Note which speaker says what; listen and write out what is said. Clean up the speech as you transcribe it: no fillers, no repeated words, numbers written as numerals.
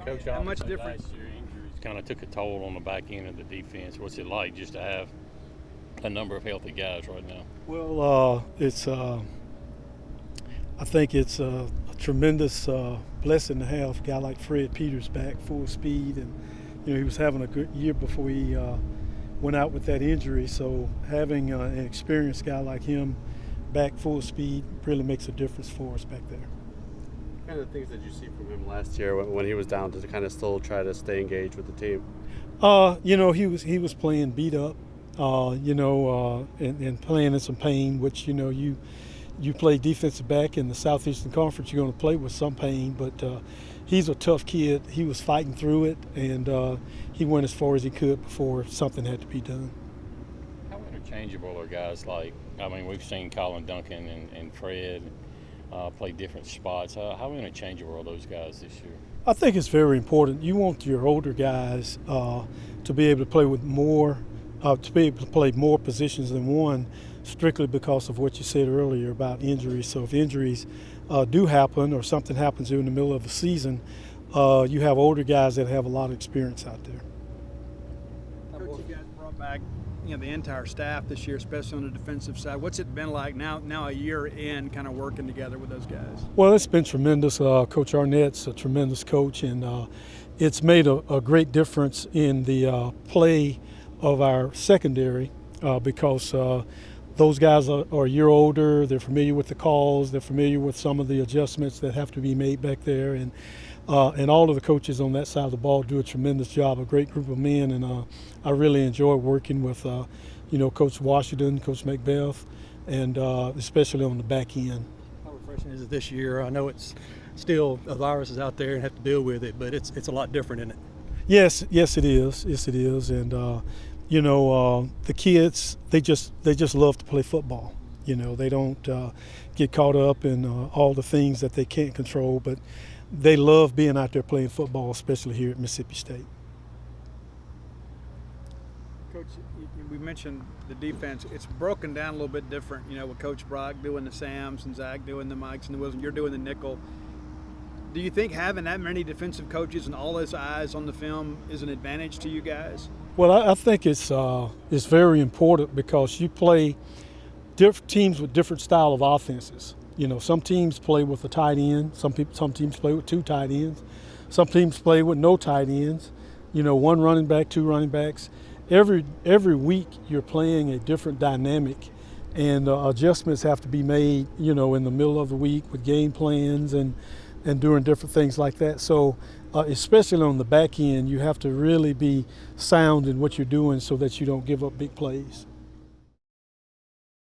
Speaker 1: Coach,
Speaker 2: How much different?
Speaker 1: last year injuries kind of took a toll on the back end of the defense. What's it like just to have a number of healthy guys right now?
Speaker 3: Well, I think it's a tremendous blessing to have a guy like Fred Peters back full speed, and he was having a good year before he went out with that injury. So having an experienced guy like him back full speed really makes a difference for us back there.
Speaker 4: What kind of things did you see from him last year when he was down to kind of still try to stay engaged with the team?
Speaker 3: He was playing beat up, and playing in some pain, which you play defensive back in the Southeastern Conference, you're going to play with some pain, but he's a tough kid. He was fighting through it, and he went as far as he could before something had to be done.
Speaker 1: How interchangeable are guys like, we've seen Colin Duncan and Fred play different spots. How interchangeable are those guys this year?
Speaker 3: I think it's very important. You want your older guys to be able to play with more, to be able to play more positions than one, strictly because of what you said earlier about injuries. So if injuries do happen or something happens in the middle of the season, you have older guys that have a lot of experience out there.
Speaker 2: Coach, you guys brought back the entire staff this year, especially on the defensive side. What's it been like now a year in, kind of working together with those guys?
Speaker 3: Well, it's been tremendous. Coach Arnett's a tremendous coach, and it's made a great difference in the play of our secondary because those guys are a year older. They're familiar with the calls. They're familiar with some of the adjustments that have to be made back there, and all of the coaches on that side of the ball do a tremendous job. A great group of men, and I really enjoy working with Coach Washington, Coach Macbeth, and especially on the back end.
Speaker 5: How refreshing is it this year? I know it's still a virus is out there and have to deal with it, but it's a lot different, isn't it?
Speaker 3: Yes, it is. Yes, it is, and the kids, they just love to play football. They don't get caught up in all the things that they can't control, but they love being out there playing football, especially here at Mississippi State.
Speaker 2: Coach, we mentioned the defense. It's broken down a little bit different, with Coach Brock doing the Sams and Zach doing the Mikes and the Wilson, you're doing the nickel. Do you think having that many defensive coaches and all those eyes on the film is an advantage to you guys?
Speaker 3: Well, I think it's very important because you play different teams with different style of offenses. Some teams play with a tight end. Some teams play with two tight ends. Some teams play with no tight ends. One running back, two running backs. Every week you're playing a different dynamic, and adjustments have to be made. In the middle of the week with game plans and doing different things like that. So especially on the back end, you have to really be sound in what you're doing so that you don't give up big plays.